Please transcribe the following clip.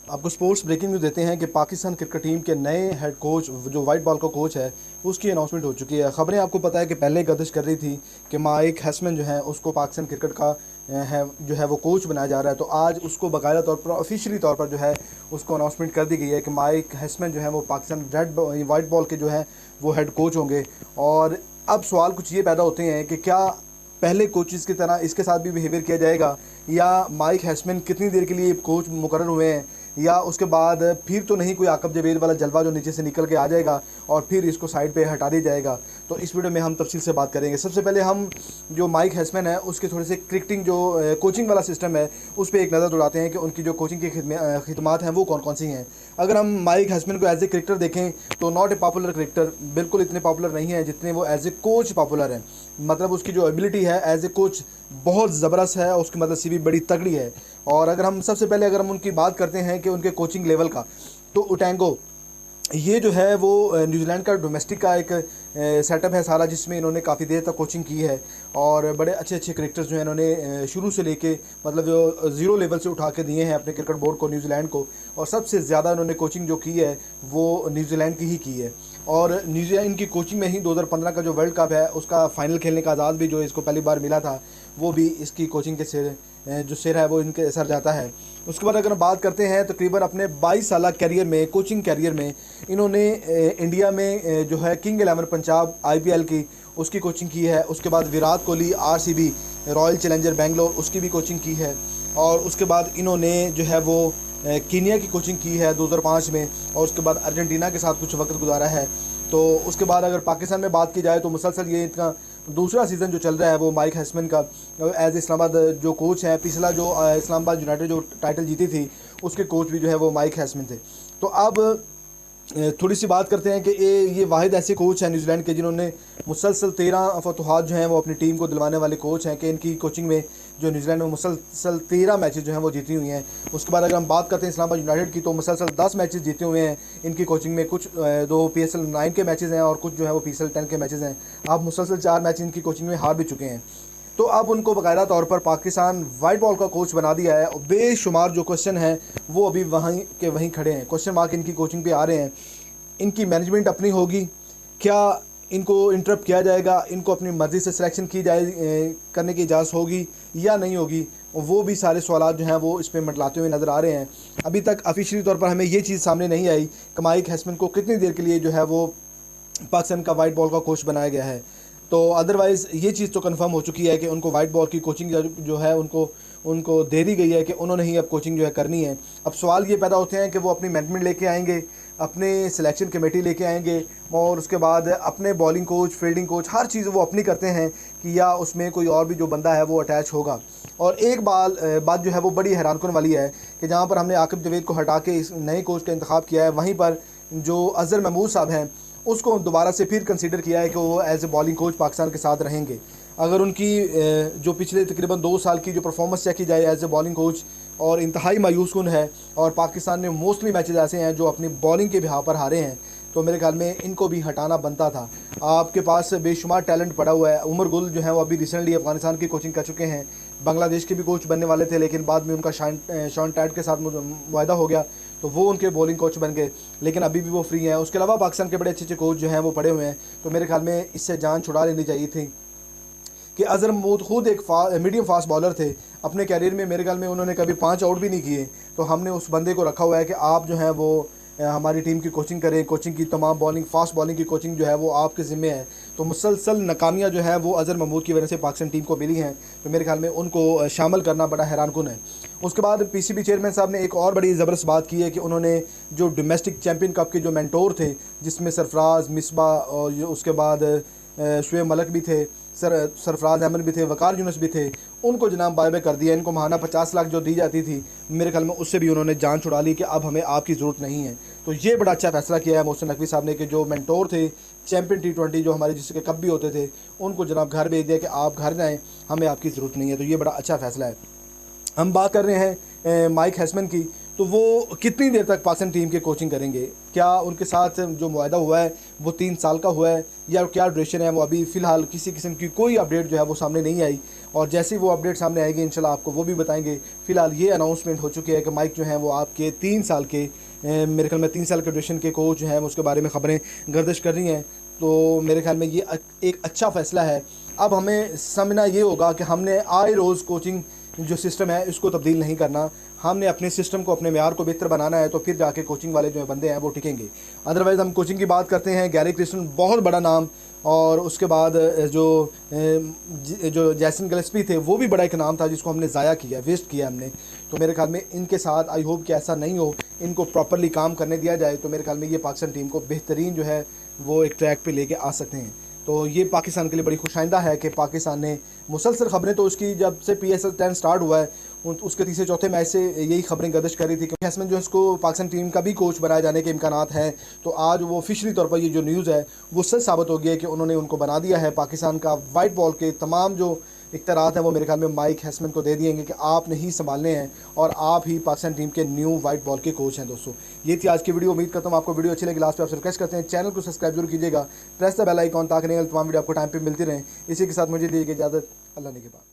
आपको sports breaking news देते हैं कि पाकिस्तान क्रिकेट टीम के नए हेड कोच जो वाइट बॉल का कोच है उसकी अनाउंसमेंट हो चुकी है। ख़बरें आपको पता है कि पहले गर्दिश कर रही थी कि माइक हैसमैन जो है उसको पाकिस्तान क्रिकेट का है जो है वो कोच बनाया जा रहा है। तो आज उसको बाकायदा तौर पर ऑफिशियली तौर पर जो है उसको अनाउंसमेंट कर दी गई है कि माइक हैसमैन जो है वो पाकिस्तान वाइट बॉल के जो है वो हेड कोच होंगे। और अब सवाल कुछ ये पैदा होते हैं कि क्या पहले कोचेज़ की तरह इसके साथ भी बिहेवियर किया जाएगा, या माइक हैसमैन कितनी देर के लिए कोच मुकर्रर हुए हैं, या उसके बाद फिर तो नहीं कोई आकब जवेद वाला जलवा जो नीचे से निकल के आ जाएगा और फिर इसको साइड पे हटा दिया जाएगा। तो इस वीडियो में हम तफसील से बात करेंगे। सबसे पहले हम जो माइक हैसमैन है उसके थोड़े से क्रिकेटिंग जो कोचिंग वाला सिस्टम है उस पर एक नज़र दौड़ाते हैं कि उनकी जो कोचिंग की खिदमात हैं वो कौन कौन सी हैं। अगर हम माइक हैसमैन को एज ए क्रिकेटर देखें तो नॉट ए पॉपुलर क्रिकेटर, बिल्कुल इतने पॉपुलर नहीं है जितने वो एज ए कोच पॉपुलर हैं। मतलब उसकी जो एबिलिटी है एज ए कोच बहुत ज़बरदस्त है, उसकी मतलब सीवी बड़ी तगड़ी है। और अगर हम सबसे पहले अगर हम उनकी बात करते हैं कि उनके कोचिंग लेवल का, तो उटैंगो ये जो है वो न्यूजीलैंड का डोमेस्टिक का एक सेटअप है सारा, जिसमें इन्होंने काफ़ी देर तक कोचिंग की है और बड़े अच्छे अच्छे क्रिकेटर्स जो हैं इन्होंने शुरू से लेके मतलब जो ज़ीरो लेवल से उठा के दिए हैं अपने क्रिकेट बोर्ड को, न्यूजीलैंड को। और सबसे ज़्यादा इन्होंने कोचिंग जो की है वो न्यूजीलैंड की ही की है। और न्यूजीलैंड की कोचिंग में ही 2015 का जो वर्ल्ड कप है उसका फ़ाइनल खेलने का आज़ाद भी जो इसको पहली बार मिला था वो भी इसकी कोचिंग के सिर है वो इनके सर जाता है। उसके बाद अगर बात करते हैं तकरीबन अपने 22 साल कैरियर में, कोचिंग कैरियर में, इन्होंने इंडिया में जो है किंग 11 पंजाब IPL की उसकी कोचिंग की है। उसके बाद Virat Kohli RCB royal challenger Bangalore उसकी भी कोचिंग की है। और उसके बाद इन्होंने जो है वो कीनिया की कोचिंग की है 2005 में, और उसके बाद अर्जेंटीना के साथ कुछ वक्त गुजारा है। तो उसके बाद अगर पाकिस्तान में बात की जाए तो मुसलसल ये इनका दूसरा सीज़न जो चल रहा है वो माइक हैसमैन का एज इस्लामाबाद जो कोच है। पिछला जो इस्लामाबाद यूनाइटेड जो टाइटल जीती थी उसके कोच भी जो है वो माइक हैसमैन थे। तो अब थोड़ी सी बात करते हैं कि ये वाहिद ऐसे कोच हैं न्यूजीलैंड के जिन्होंने मुसलसल 13 फतुहात जो हैं वो अपनी टीम को दिलवाने वाले कोच हैं कि इनकी कोचिंग में जो न्यूजीलैंड में मुसलसल 13 मैचेस जो हैं वो जीती हुई हैं। उसके बाद अगर हम बात करते हैं इस्लामाबाद यूनाइटेड की तो मुसलसल 10 मैचेस जीते हुए हैं इनकी कोचिंग में। कुछ 2 PSL 9 के मैचेस हैं और कुछ जो है वो PSL 10 के मैचेस हैं। अब मुसलसल 4 मैच इनकी कोचिंग में हार भी चुके हैं। तो अब उनको बाकायदा तौर पर पाकिस्तान वाइट बॉल का कोच बना दिया है। बेशुमार जो क्वेश्चन हैं वो अभी वहीं के वहीं खड़े हैं, क्वेश्चन मार्क इनकी कोचिंग पे आ रहे हैं। इनकी मैनेजमेंट अपनी होगी, क्या इनको इंटरप्ट किया जाएगा, इनको अपनी मर्ज़ी से सिलेक्शन की जाए करने की इजाज़त होगी या नहीं होगी, वो भी सारे सवाल जो हैं वो इस पर मंडलाते हुए नज़र आ रहे हैं। अभी तक ऑफिशियली तौर पर हमें ये चीज़ सामने नहीं आई कि माइक हैसमैन को कितनी देर के लिए जो है वो पाकिस्तान का वाइट बॉल का कोच बनाया गया है। तो अदरवाइज़ ये चीज़ तो कंफर्म हो चुकी है कि उनको वाइट बॉल की कोचिंग जो है उनको दे दी गई है कि उन्होंने ही अब कोचिंग जो है करनी है। अब सवाल ये पैदा होते हैं कि वो अपनी मैनेजमेंट लेके आएंगे, अपने सिलेक्शन कमेटी लेके आएंगे, और उसके बाद अपने बॉलिंग कोच, फील्डिंग कोच, हर चीज़ वो अपनी करते हैं कि या उसमें कोई और भी जो बंदा है वो अटैच होगा। और एक बात जो है वो बड़ी हैरानकुन वाली है कि जहाँ पर हमने आकिब जवेद को हटा के इस नए कोच का इंतखाब किया है, वहीं पर जो अज़हर महमूद साहब हैं उसको दोबारा से फिर कंसीडर किया है कि वो as a bowling coach Pakistan के साथ रहेंगे। अगर उनकी जो पिछले तकरीबन 2 साल की जो परफॉर्मेंस चेक की जाए एज ए बॉलिंग कोच, और इंतहाई मायूस कुन है, और पाकिस्तान ने मोस्टली मैचेस ऐसे हैं जो अपनी बॉलिंग के बिहार पर हारे हैं, तो मेरे ख्याल में इनको भी हटाना बनता था। आपके पास बेशुमार टैलेंट पड़ा हुआ है। उमर गुल जो है वो अभी रिसेंटली अफगानिस्तान की कोचिंग कर चुके हैं, बांग्लादेश के भी कोच बनने वाले थे लेकिन बाद में उनका शॉन टैट के साथ मुआहदा हो गया तो वो उनके बॉलिंग कोच बन गए, लेकिन अभी भी वो फ्री हैं। उसके अलावा पाकिस्तान के बड़े अच्छे अच्छे कोच जो हैं वो पड़े हुए हैं। तो मेरे ख्याल में इससे जान छुड़ा लेनी चाहिए थी कि अज़हर महमूद खुद एक मीडियम फास्ट बॉलर थे। अपने कैरियर में मेरे ख्याल में उन्होंने कभी 5 आउट भी नहीं किए, तो हमने उस बंदे को रखा हुआ है कि आप जो हैं वो हमारी टीम की कोचिंग करें, कोचिंग की तमाम बॉलिंग, फास्ट बॉलिंग की कोचिंग जो है वो आपके ज़िम्मे है। तो मुसलसल नाकामियाँ जो है वो अज़हर महमूद की वजह से पाकिस्तान टीम को मिली हैं, तो मेरे ख्याल में उनको शामिल करना बड़ा हैरानकुन है। उसके बाद PCB चेयरमैन साहब ने एक और बड़ी ज़बरदस्त बात की है कि उन्होंने जो डोमेस्टिक चैम्पियन कप के जो मेंटोर थे, जिसमें सरफराज, मिसबा और उसके बाद शुएब मलिक भी थे, सरफराज अहमद भी थे, वकार यूनुस भी थे, उनको जनाब बाय बाय कर दिया। इनको महाना 50 लाख जो दी जाती थी मेरे ख्याल में उससे भी उन्होंने जान छुड़ा ली कि अब हमें आपकी ज़रूरत नहीं है। तो ये बड़ा अच्छा फैसला किया है मोहसिन नकवी साहब ने कि जो मेंटोर थे चैम्पियन T20 जो हमारे जिसके कप भी होते थे उनको जनाब घर भेज दिया कि आप घर जाएँ, हमें आपकी ज़रूरत नहीं है। तो ये बड़ा अच्छा फैसला है। हम बात कर रहे हैं माइक हैसमैन की, तो वो कितनी देर तक पाकिस्तान टीम के कोचिंग करेंगे, क्या उनके साथ जो मुआहदा हुआ है वो 3 साल का हुआ है या क्या ड्यूरेशन है, वो अभी फ़िलहाल किसी किस्म की कोई अपडेट जो है वो सामने नहीं आई। और जैसे ही वो अपडेट सामने आएगी इंशाल्लाह आपको वो भी बताएंगे। फ़िलहाल ये अनाउंसमेंट हो चुकी है कि माइक जो है वो आपके 3 साल के, मेरे ख्याल में 3 साल के ड्यूरेशन के कोच जो हैं उसके बारे में ख़बरें गर्दिश कर रही हैं। तो मेरे ख्याल में ये एक अच्छा फ़ैसला है। अब हमें समझना ये होगा कि हमने आए रोज़ कोचिंग जो सिस्टम है इसको तब्दील नहीं करना, हमने अपने सिस्टम को, अपने मेयार को बेहतर बनाना है, तो फिर जाके कोचिंग वाले जो बंदे हैं वो टिकेंगे। अदरवाइज़ हम कोचिंग की बात करते हैं, गैरी क्रिस्टन बहुत बड़ा नाम, और उसके बाद जो जैसन गिलेस्पी थे वो भी बड़ा एक नाम था जिसको हमने ज़ाया किया, वेस्ट किया हमने। तो मेरे ख्याल में इनके साथ आई होप कि ऐसा नहीं हो, इनको प्रॉपरली काम करने दिया जाए, तो मेरे ख्याल में ये पाकिस्तान टीम को बेहतरीन जो है वो एक ट्रैक पे लेके आ सकते हैं। तो ये पाकिस्तान के लिए बड़ी खुशाइंदा है कि पाकिस्तान ने मुसलसल ख़बरें, तो उसकी जब से PSL 10 स्टार्ट हुआ है उसके तीसरे चौथे मैच से यही खबरें गर्दिश कर रही थी कि हैसमैन जो है इसको पाकिस्तान टीम का भी कोच बनाए जाने के इम्कानात हैं। तो आज वो ऑफिशियली तौर पर ये जो न्यूज़ है वो सच साबित हो गई है कि उन्होंने उनको बना दिया है। पाकिस्तान का वाइट बॉल के तमाम जो इख्तियारात हैं वो मेरे ख्याल में माइक हैसमैन को दे दिएंगे कि आपने ही संभालने हैं और आप ही पाकिस्तान टीम के न्यू वाइट बॉल के कोच हैं। दोस्तों ये थी आज की वीडियो, उम्मीद करता हूँ आपको वीडियो अच्छी लगी। लास्ट पे आपसे रिक्वेस्ट करते हैं चैनल को सब्सक्राइब जरूर कीजिएगा, प्रेस द बेल आइकॉन ताकि तमाम वीडियो आपको टाइम पे मिलती रहें। इसी के साथ मुझे दी गई इजाज़त, अल्लाह ने के बाद।